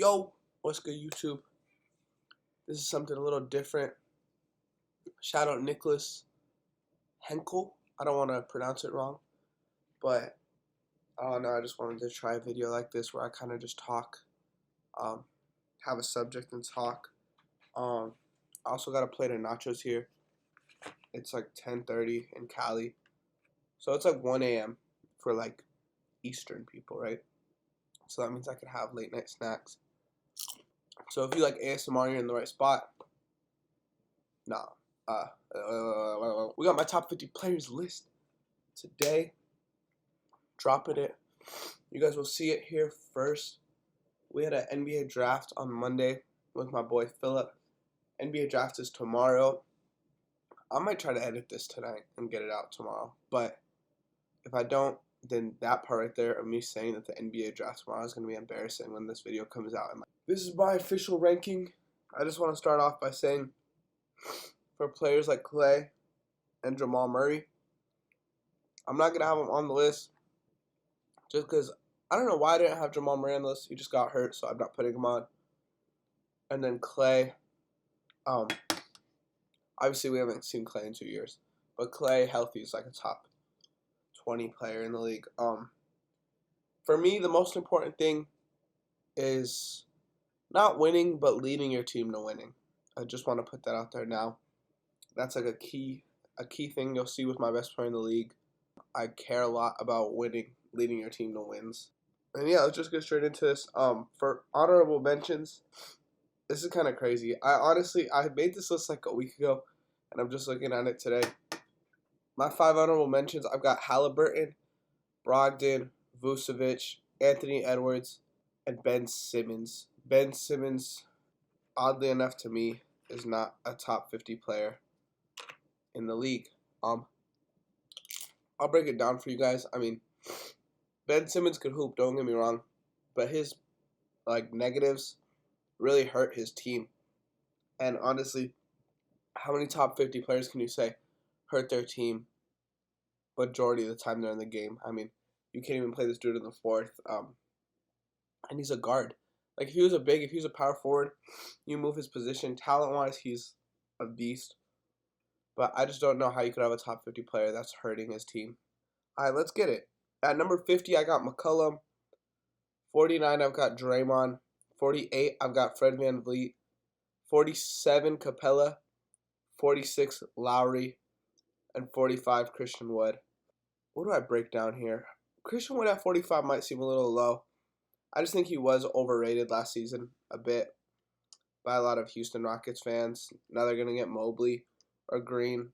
Yo, what's good, YouTube? This is something a little different. Shout out Nicholas Henkel. I don't want to pronounce it wrong, but I don't know. I just wanted to try a video like this where I kind of just talk, have a subject and talk. I also got a plate of nachos here. It's like 10:30 in Cali, so it's like 1 a.m. for like Eastern people, right? So that means I could have late night snacks. So if you like ASMR, you're in the right spot. Nah. We got my top 50 players list today. Dropping it. You guys will see it here first. We had an NBA draft on Monday with my boy Philip. NBA draft is tomorrow. I might try to edit this tonight and get it out tomorrow. But if I don't, then that part right there of me saying that the NBA draft tomorrow is going to be embarrassing when this video comes out. This is my official ranking. I just want to start off by saying for players like Klay and Jamal Murray, I'm not going to have them on the list just because I don't know why I didn't have Jamal Murray on the list. He just got hurt, so I'm not putting him on. And then Klay, obviously we haven't seen Klay in 2 years, but Klay healthy is like a top 20 player in the league. For me, the most important thing is not winning, but leading your team to winning. I just want to put that out there now. That's like a key thing you'll see with my best player in the league. I care a lot about winning, leading your team to wins. And yeah, let's just get straight into this. For honorable mentions, this is kind of crazy. I made this list like a week ago, and I'm just looking at it today. My 5 honorable mentions, I've got Haliburton, Brogdon, Vucevic, Anthony Edwards, and Ben Simmons. Ben Simmons, oddly enough to me, is not a top 50 player in the league. I'll break it down for you guys. I mean, Ben Simmons could hoop, don't get me wrong, but his negatives really hurt his team. And honestly, how many top 50 players can you say hurt their team majority of the time they're in the game? I mean, you can't even play this dude in the fourth. And he's a guard. Like, if he was a power forward, you move his position. Talent-wise, he's a beast. But I just don't know how you could have a top 50 player that's hurting his team. All right, let's get it. At number 50, I got McCollum. 49, I've got Draymond. 48, I've got Fred VanVleet. 47, Capella. 46, Lowry. And 45, Christian Wood. What do I break down here? Christian Wood at 45 might seem a little low. I just think he was overrated last season a bit by a lot of Houston Rockets fans. Now they're going to get Mobley or Green.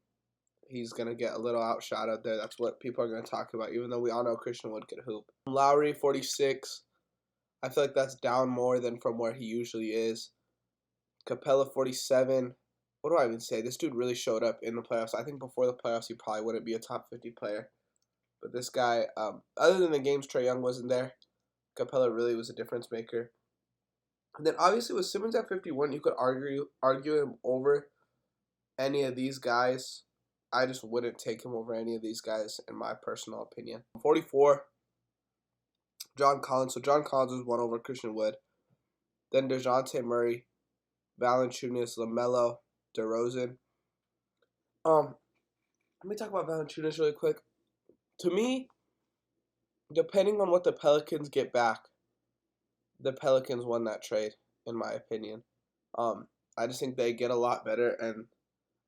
He's going to get a little outshot out there. That's what people are going to talk about, even though we all know Christian Wood could hoop. Lowry, 46. I feel like that's down more than from where he usually is. Capella, 47. What do I even say? This dude really showed up in the playoffs. I think before the playoffs, he probably wouldn't be a top 50 player. But this guy, other than the games Trae Young wasn't there, Capella really was a difference maker. And then obviously with Simmons at 51, you could argue him over any of these guys. I just wouldn't take him over any of these guys in my personal opinion. 44, John Collins. So John Collins was one over Christian Wood. Then Dejounte Murray, Valanciunas, Lamelo, DeRozan. Let me talk about Valanciunas really quick. To me, depending on what the Pelicans get back, the Pelicans won that trade, in my opinion. I just think they get a lot better, and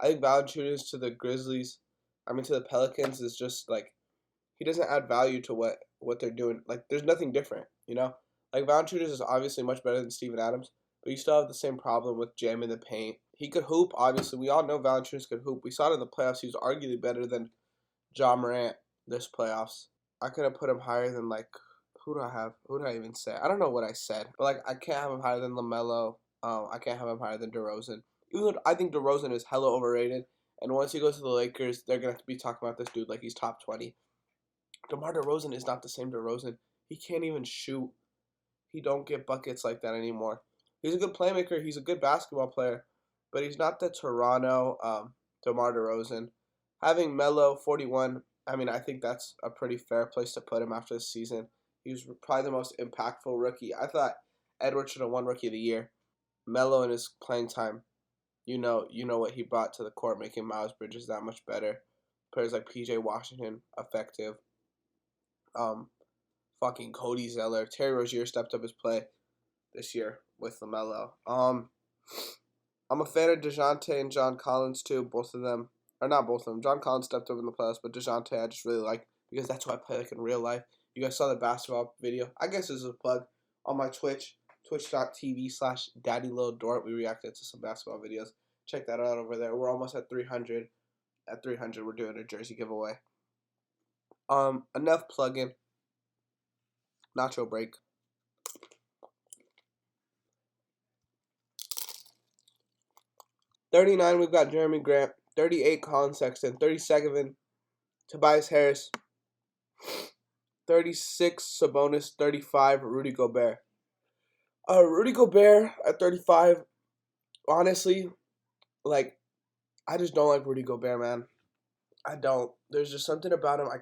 I think Valanciunas to the Pelicans is just like, he doesn't add value to what they're doing. Like, there's nothing different, you know? Like, Valanciunas is obviously much better than Steven Adams, but you still have the same problem with jamming the paint. He could hoop, obviously. We all know Valanciunas could hoop. We saw it in the playoffs. He was arguably better than Jamal Murray this playoffs. I could have put him higher than, like, who do I have? Who did I even say? I don't know what I said. But, like, I can't have him higher than LaMelo. I can't have him higher than DeRozan. Even though I think DeRozan is hella overrated. And once he goes to the Lakers, they're going to have to be talking about this dude like he's top 20. DeMar DeRozan is not the same DeRozan. He can't even shoot. He don't get buckets like that anymore. He's a good playmaker. He's a good basketball player. But he's not the Toronto DeMar DeRozan. Having Melo, 41, I mean, I think that's a pretty fair place to put him after this season. He was probably the most impactful rookie. I thought Edwards should have won Rookie of the Year. Melo in his playing time, you know what he brought to the court, making Miles Bridges that much better. Players like PJ Washington, effective. Fucking Cody Zeller. Terry Rozier stepped up his play this year with LaMelo. I'm a fan of Dejounte and John Collins too. Both of them, or not both of them. John Collins stepped up in the playoffs, but Dejounte I just really like because that's who I play like in real life. You guys saw the basketball video. I guess this is a plug on my Twitch, twitch.tv/DaddyLilDort. We reacted to some basketball videos. Check that out over there. We're almost at 300. At 300, we're doing a jersey giveaway. Enough plugging. Nacho break. $39, we've got Jerami Grant. $38, Colin Sexton. $37, Tobias Harris. $36, Sabonis. $35, Rudy Gobert. Rudy Gobert at 35, honestly, like, I just don't like Rudy Gobert, man. I don't. There's just something about him. I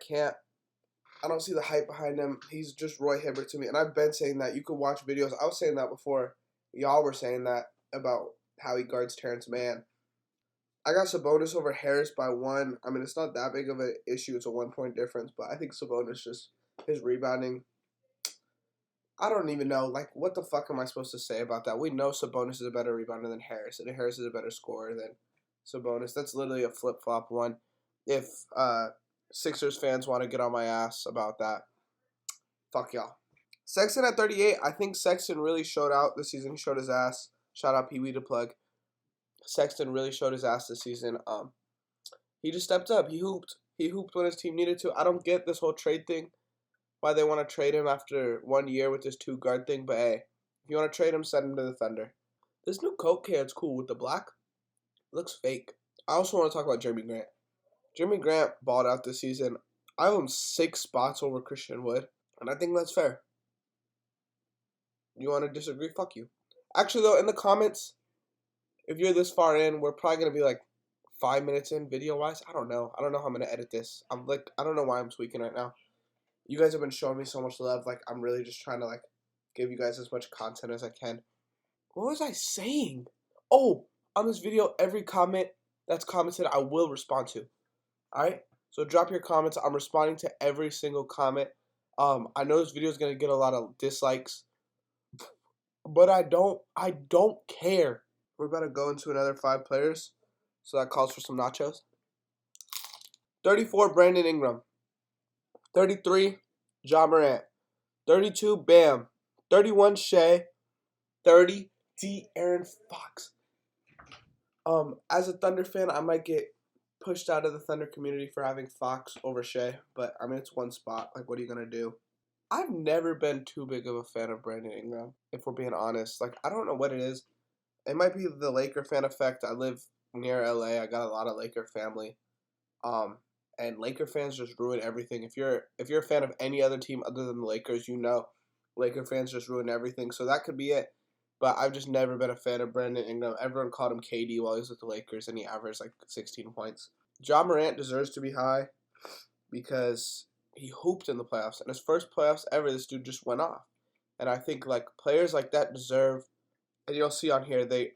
don't see the hype behind him. He's just Roy Hibbert to me. And I've been saying that. You could watch videos. I was saying that before y'all were saying that about how he guards Terrence Mann. I got Sabonis over Harris by 1. I mean, it's not that big of an issue. It's a 1-point difference. But I think Sabonis just, his rebounding, I don't even know. Like, what the fuck am I supposed to say about that? We know Sabonis is a better rebounder than Harris. And Harris is a better scorer than Sabonis. That's literally a flip-flop one. If Sixers fans want to get on my ass about that, fuck y'all. Sexton at 38. I think Sexton really showed out this season. He showed his ass. Shout out Pee Wee to plug. Sexton really showed his ass this season. He just stepped up. He hooped. He hooped when his team needed to. I don't get this whole trade thing. Why they want to trade him after 1 year with this 2-guard thing. But hey, if you want to trade him, send him to the Thunder. This new Coke can's cool with the black. It looks fake. I also want to talk about Jerami Grant. Jerami Grant balled out this season. I have him 6 spots over Christian Wood, and I think that's fair. You want to disagree? Fuck you. Actually, though, in the comments, if you're this far in, we're probably going to be like 5 minutes in video-wise. I don't know. I don't know how I'm going to edit this. I don't know why I'm tweaking right now. You guys have been showing me so much love. Like, I'm really just trying to, like, give you guys as much content as I can. What was I saying? Oh, on this video, every comment that's commented, I will respond to. Alright, so drop your comments. I'm responding to every single comment. I know this video is gonna get a lot of dislikes, but I don't care. We're about to go into another 5 players, so that calls for some nachos. 34, Brandon Ingram. 33, Ja Morant. 32, Bam. 31, Shai. 30, De'Aaron Fox. As a Thunder fan, I might get pushed out of the Thunder community for having Fox over Shai, but I mean, it's one spot. Like, what are you gonna do? I've never been too big of a fan of Brandon Ingram, if we're being honest. Like, I don't know what it is. It might be the Laker fan effect. I live near LA. I got a lot of Laker family. And Laker fans just ruin everything. If you're a fan of any other team other than the Lakers, you know Laker fans just ruin everything. So that could be it. But I've just never been a fan of Brandon Ingram. Everyone called him KD while he was with the Lakers, and he averaged like 16 points. Ja Morant deserves to be high because he hooped in the playoffs. And his first playoffs ever, this dude just went off. And I think like players like that deserve, and you'll see on here, they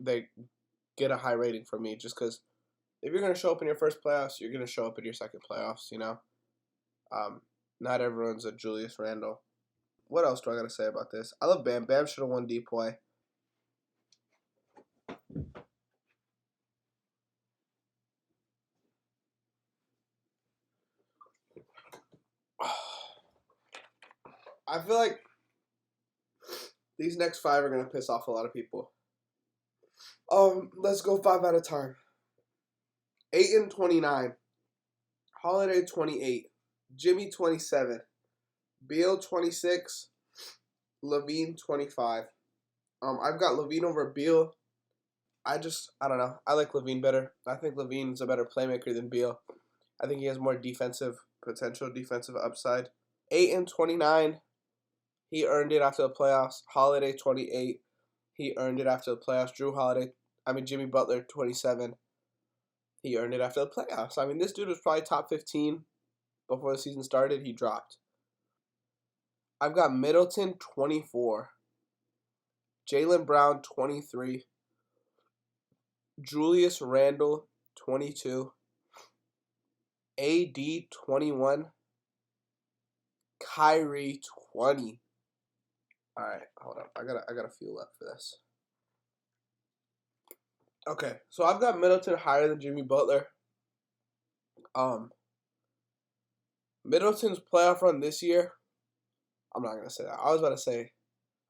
get a high rating from me just because if you're going to show up in your first playoffs, you're going to show up in your second playoffs, you know? Not everyone's a Julius Randle. What else do I got to say about this? I love Bam. Bam should have won DPOY. I feel like these next 5 are going to piss off a lot of people. Let's go 5 at a time. Ayton, 29. Holiday, 28. Jimmy, 27. Beal, 26. Lavine, 25. I've got Lavine over Beal. I don't know. I like Lavine better. I think Lavine's a better playmaker than Beal. I think he has more defensive potential, defensive upside. Ayton, 29. He earned it after the playoffs. Holiday, 28. He earned it after the playoffs. Jimmy Butler, 27. He earned it after the playoffs. I mean, this dude was probably top 15 before the season started. He dropped. I've got Middleton, 24. Jaylen Brown, 23. Julius Randle, 22. AD, 21. Kyrie, 20. All right, hold up. I got a few left for this. Okay, so I've got Middleton higher than Jimmy Butler. Middleton's playoff run this year, I'm not gonna say that. I was about to say,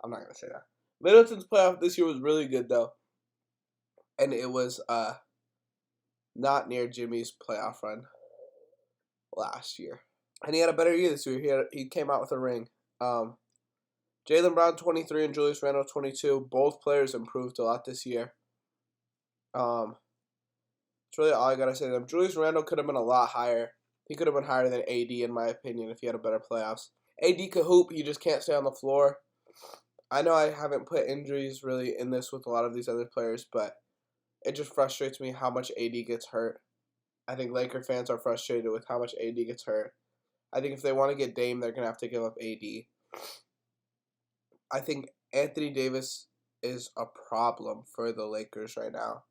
I'm not gonna say that. Middleton's playoff this year was really good though, and it was not near Jimmy's playoff run last year. And he had a better year this year. He came out with a ring. Jaylen Brown 23 and Julius Randle 22. Both players improved a lot this year. It's really all I gotta say to them. Julius Randle could have been a lot higher. He could have been higher than AD in my opinion if he had a better playoffs. AD could hoop. He just can't stay on the floor. I know I haven't put injuries really in this with a lot of these other players, but it just frustrates me how much AD gets hurt. I think Laker fans are frustrated with how much AD gets hurt. I think if they want to get Dame, they're going to have to give up AD. I think Anthony Davis is a problem for the Lakers right now.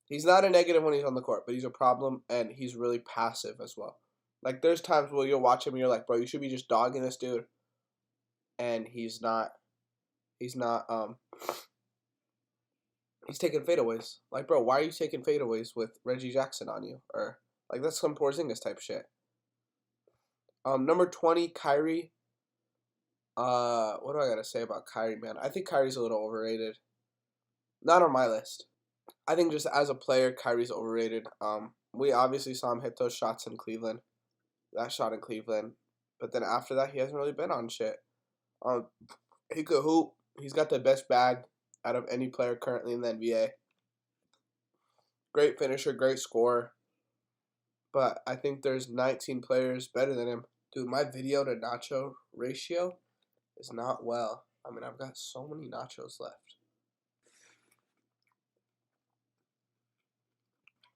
He's not a negative when he's on the court, but he's a problem, and he's really passive as well. Like, there's times where you'll watch him and you're like, bro, you should be just dogging this dude. And he's not. He's taking fadeaways. Like, bro, why are you taking fadeaways with Reggie Jackson on you? Or, like, that's some Porzingis type shit. Number 20, Kyrie. What do I gotta say about Kyrie, man? I think Kyrie's a little overrated. Not on my list. I think just as a player, Kyrie's overrated. We obviously saw him hit those shots in Cleveland. That shot in Cleveland. But then after that, he hasn't really been on shit. He could hoop. He's got the best bag out of any player currently in the NBA. Great finisher, great scorer. But I think there's 19 players better than him. Dude, my video to nacho ratio is not well. I mean, I've got so many nachos left.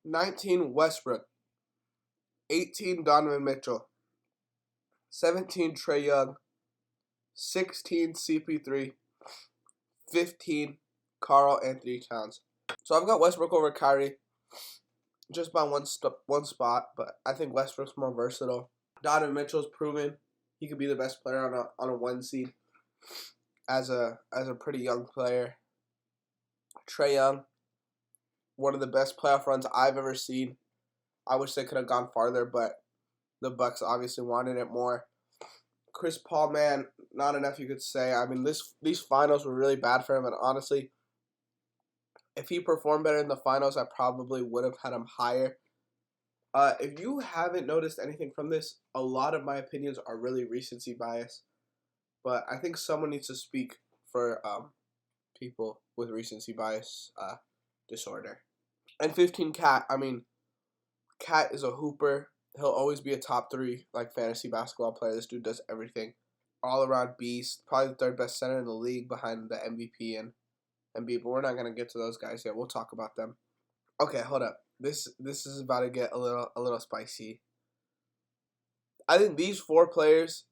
19, Westbrook. 18, Donovan Mitchell. 17, Trae Young. 16, CP3. 15, Karl Anthony Towns. So I've got Westbrook over Kyrie just by one spot, but I think Westbrook's more versatile. Donovan Mitchell's proven he could be the best player on a 1 seed as a pretty young player. Trae Young, one of the best playoff runs I've ever seen. I wish they could have gone farther, but the Bucks obviously wanted it more. Chris Paul, man, not enough you could say. I mean, these finals were really bad for him, and honestly, if he performed better in the finals, I probably would have had him higher. If you haven't noticed anything from this, a lot of my opinions are really recency bias, but I think someone needs to speak for people with recency bias disorder. And 15, Cat. I mean, Cat is a hooper. He'll always be a top 3 like fantasy basketball player. This dude does everything. All around beast. Probably the 3rd best center in the league behind the MVP and Embiid. But we're not gonna get to those guys yet. We'll talk about them. Okay, hold up. This is about to get a little spicy. I think these 4 players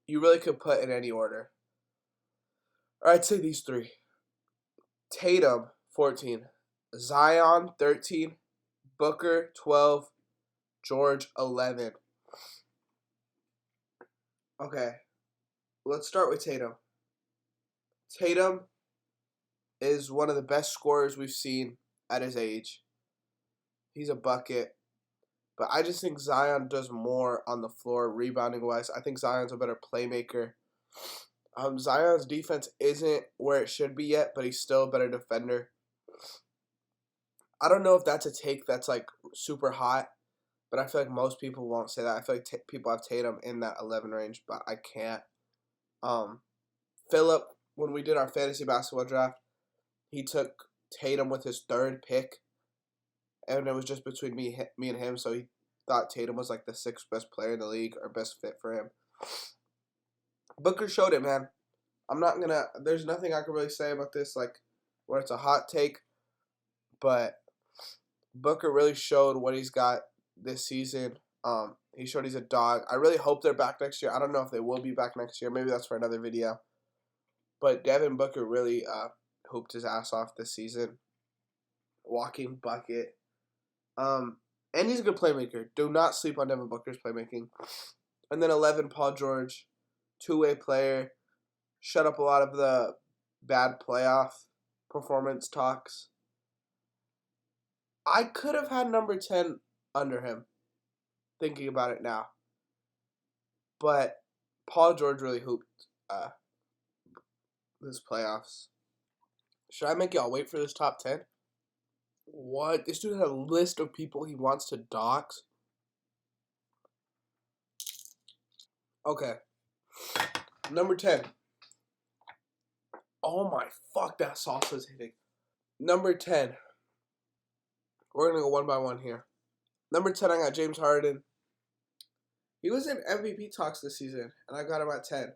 you really could put in any order. Or I'd say these 3. Tatum, 14. Zion, 13. Booker, 12. George, 11. Okay, let's start with Tatum. Tatum is one of the best scorers we've seen at his age. He's a bucket. But I just think Zion does more on the floor, rebounding-wise. I think Zion's a better playmaker. Zion's defense isn't where it should be yet, but he's still a better defender. I don't know if that's a take that's, like, super hot, but I feel like most people won't say that. I feel like people have Tatum in that 11 range, but I can't. Philip, when we did our fantasy basketball draft, he took Tatum with his 3rd pick, and it was just between me and him, so he thought Tatum was like the 6th best player in the league or best fit for him. Booker showed it, man. There's nothing I can really say about this, like, where it's a hot take, but Booker really showed what he's got this season. He showed he's a dog. I really hope they're back next year. I don't know if they will be back next year. Maybe that's for another video. But Devin Booker really hooped his ass off this season. Walking bucket. And he's a good playmaker. Do not sleep on Devin Booker's playmaking. And then 11, Paul George, two-way player. Shut up a lot of the bad playoff performance talks. I could have had number 10 under him, thinking about it now. But Paul George really hooped this playoffs. Should I make y'all wait for this top 10? What? This dude had a list of people he wants to dox? Okay. Number 10. Oh my fuck, that sauce is hitting. Number 10. We're going to go one by one here. Number 10, I got James Harden. He was in MVP talks this season, and I got him at 10.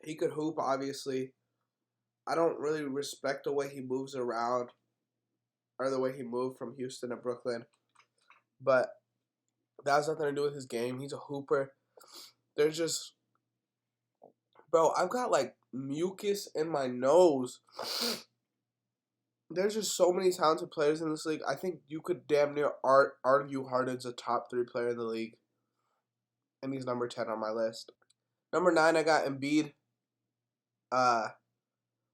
He could hoop, obviously. I don't really respect the way he moves around, or the way he moved from Houston to Brooklyn. But that has nothing to do with his game. He's a hooper. There's just... Bro, I've got, like, mucus in my nose. There's just so many talented players in this league. I think you could damn near argue Harden's a top 3 player in the league. And he's number 10 on my list. Number 9, I got Embiid.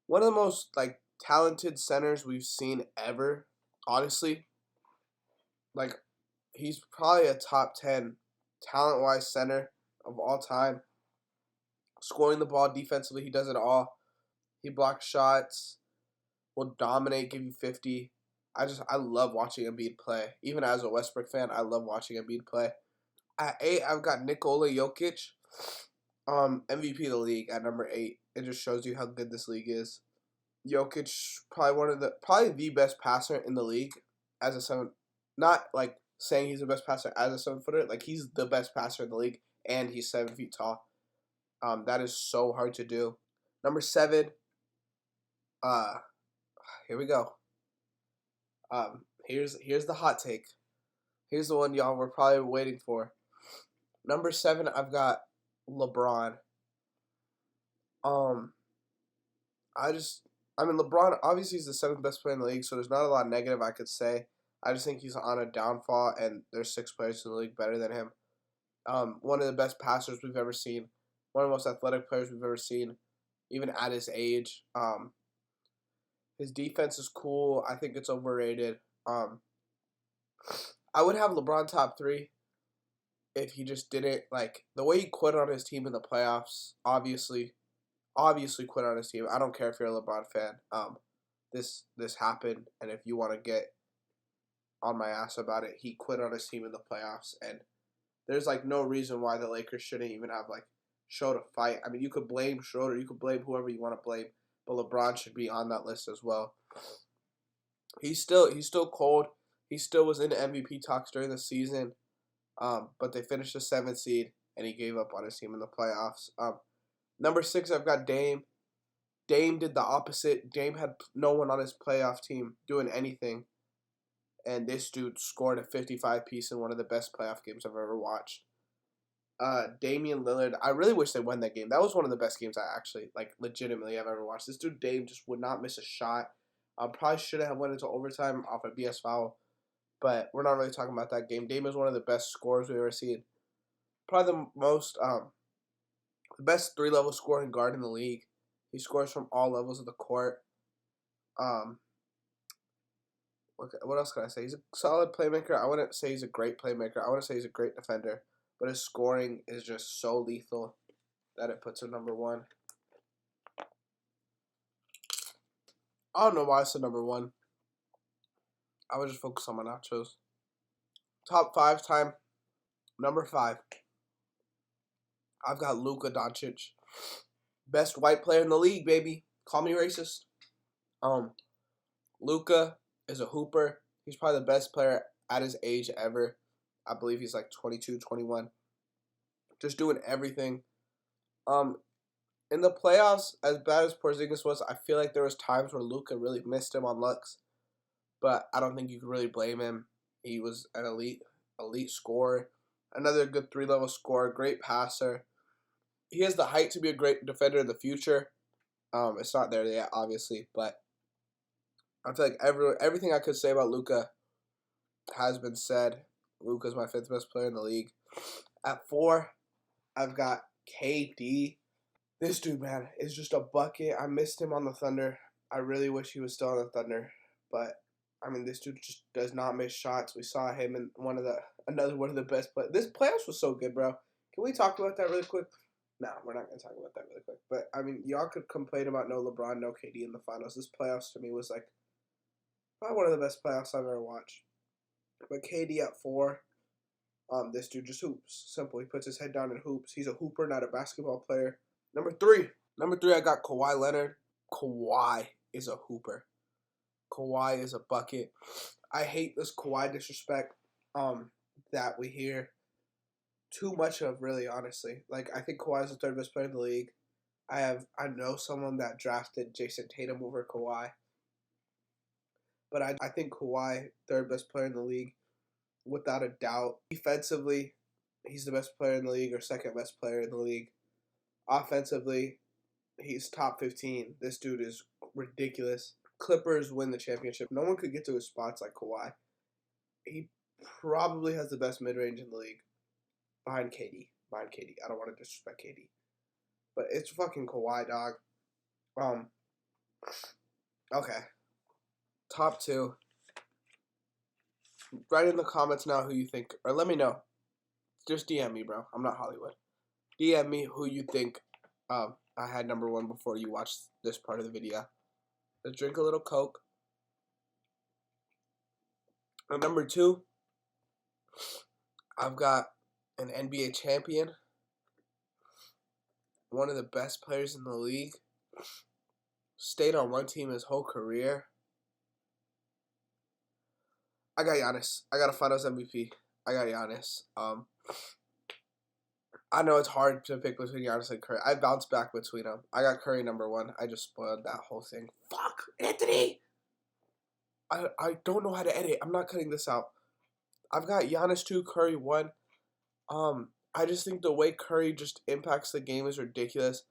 One of the most, like, talented centers we've seen ever, honestly. Like, he's probably a top 10 talent-wise center of all time. Scoring the ball defensively, he does it all. He blocks shots, will dominate, give you 50. I love watching Embiid play. Even as a Westbrook fan, I love watching Embiid play. At 8, I've got Nikola Jokic, MVP of the league at number 8. It just shows you how good this league is. Jokic, probably the best passer in the league as a 7. Not like saying he's the best passer as a 7-footer. Like, he's the best passer in the league, and he's 7 feet tall. That is so hard to do. Number 7. Here we go. Here's the hot take. Here's the one y'all were probably waiting for. Number 7, I've got LeBron. LeBron, obviously he's the 7th best player in the league, so there's not a lot of negative I could say. I just think he's on a downfall, and there's 6 players in the league better than him. One of the best passers we've ever seen. One of the most athletic players we've ever seen, even at his age. His defense is cool. I think it's overrated. I would have LeBron top 3 if he just didn't, like, the way he quit on his team in the playoffs, obviously quit on his team. I don't care if you're a LeBron fan. This happened, and if you want to get on my ass about it, he quit on his team in the playoffs, and there's, like, no reason why the Lakers shouldn't even have, like, showed a fight. I mean, you could blame Schroeder, you could blame whoever you want to blame, but LeBron should be on that list as well. He's still cold. He still was in the MVP talks during the season, but they finished the 7th seed, and he gave up on his team in the playoffs. Number 6, I've got Dame. Dame did the opposite. Dame had no one on his playoff team doing anything, and this dude scored a 55-piece in one of the best playoff games I've ever watched. Damian Lillard, I really wish they won that game. That was one of the best games I actually, like, legitimately have ever watched. This dude, Dame, just would not miss a shot. Probably should have went into overtime off a BS foul, but we're not really talking about that game. Dame is one of the best scorers we've ever seen. Probably the best 3-level scoring guard in the league. He scores from all levels of the court. What else can I say? He's a solid playmaker. I wouldn't say he's a great playmaker. I wouldn't say he's a great defender. But his scoring is just so lethal that it puts him number 1. I don't know why I said number 1. I would just focus on my nachos. Top 5 time. Number 5. I've got Luka Doncic. Best white player in the league, baby. Call me racist. Luka is a hooper. He's probably the best player at his age ever. I believe he's like 22, 21. Just doing everything. In the playoffs, as bad as Porzingis was, I feel like there was times where Luka really missed him on looks. But I don't think you could really blame him. He was an elite scorer. Another good 3-level scorer. Great passer. He has the height to be a great defender in the future. It's not there yet, obviously, but I feel like everything I could say about Luka has been said. Luka's my 5th best player in the league. At 4, I've got KD. This dude, man, is just a bucket. I missed him on the Thunder. I really wish he was still on the Thunder, but I mean, this dude just does not miss shots. We saw him in another one of the best plays. This playoffs was so good, bro. Can we talk about that really quick? No, we're not gonna talk about that really quick. But I mean, y'all could complain about no LeBron, no KD in the finals. This playoffs to me was like probably one of the best playoffs I've ever watched. But KD at 4, this dude just hoops. Simple. He puts his head down and hoops. He's a hooper, not a basketball player. Number 3, I got Kawhi Leonard. Kawhi is a hooper. Kawhi is a bucket. I hate this Kawhi disrespect that we hear too much of, really, honestly. Like, I think Kawhi is the 3rd best player in the league. I know someone that drafted Jason Tatum over Kawhi. But I think Kawhi, 3rd best player in the league, without a doubt. Defensively, he's the best player in the league or 2nd best player in the league. Offensively, he's top 15. This dude is ridiculous. Clippers win the championship. No one could get to his spots like Kawhi. He probably has the best mid-range in the league. Behind KD. I don't want to disrespect KD. But it's fucking Kawhi, dog. Okay. Top 2. Write in the comments now who you think, or let me know. Just DM me, bro. I'm not Hollywood. DM me who you think I had number 1 before you watch this part of the video. Let's drink a little Coke. At number 2, I've got an NBA champion, one of the best players in the league, stayed on one team his whole career. I got Giannis. I got a Finals MVP. I got Giannis. I know it's hard to pick between Giannis and Curry. I bounced back between them. I got Curry number 1. I just spoiled that whole thing. Fuck, Anthony! I don't know how to edit. I'm not cutting this out. I've got Giannis 2, Curry 1. I just think the way Curry just impacts the game is ridiculous.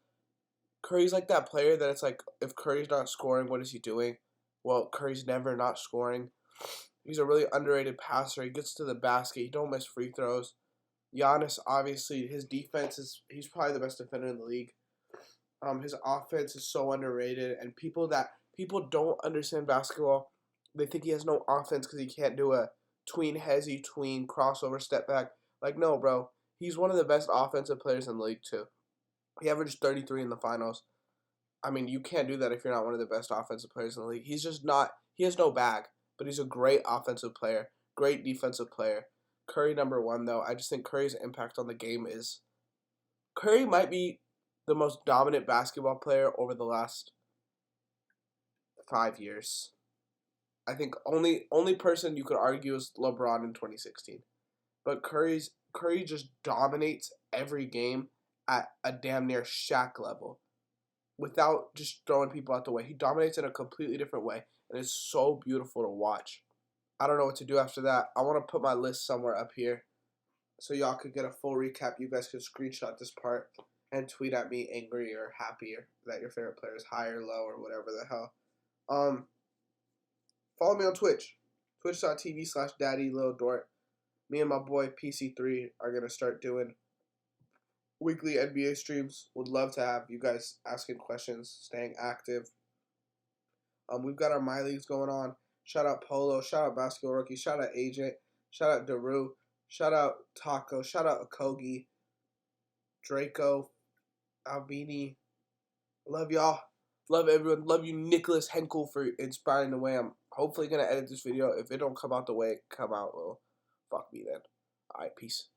Curry's like that player that it's like, if Curry's not scoring, what is he doing? Well, Curry's never not scoring. He's a really underrated passer. He gets to the basket. He don't miss free throws. Giannis, obviously, his defense he's probably the best defender in the league. His offense is so underrated, and people don't understand basketball, they think he has no offense because he can't do a tween crossover step back. Like, no, bro. He's one of the best offensive players in the league, too. He averaged 33 in the finals. I mean, you can't do that if you're not one of the best offensive players in the league. He's just not. He has no bag, but he's a great offensive player, great defensive player. Curry number 1, though. I just think Curry's impact on the game is... Curry might be the most dominant basketball player over the last 5 years. I think only person you could argue is LeBron in 2016. But Curry just dominates every game at a damn near Shaq level without just throwing people out the way. He dominates in a completely different way, and it's so beautiful to watch. I don't know what to do after that. I want to put my list somewhere up here so y'all could get a full recap. You guys could screenshot this part and tweet at me angry or happy or that your favorite player is high or low or whatever the hell. Follow me on Twitch. Twitch.tv/DaddyLilDort. Me and my boy PC3 are going to start doing weekly NBA streams. Would love to have you guys asking questions, staying active. We've got our My Leagues going on. Shout out Polo. Shout out Basketball Rookie. Shout out Agent. Shout out Daru. Shout out Taco. Shout out Akogi. Draco. Albini. Love y'all. Love everyone. Love you, Nicholas Henkel, for inspiring the way. I'm hopefully going to edit this video. If it don't come out the way it come out, well, fuck me then. Alright, peace.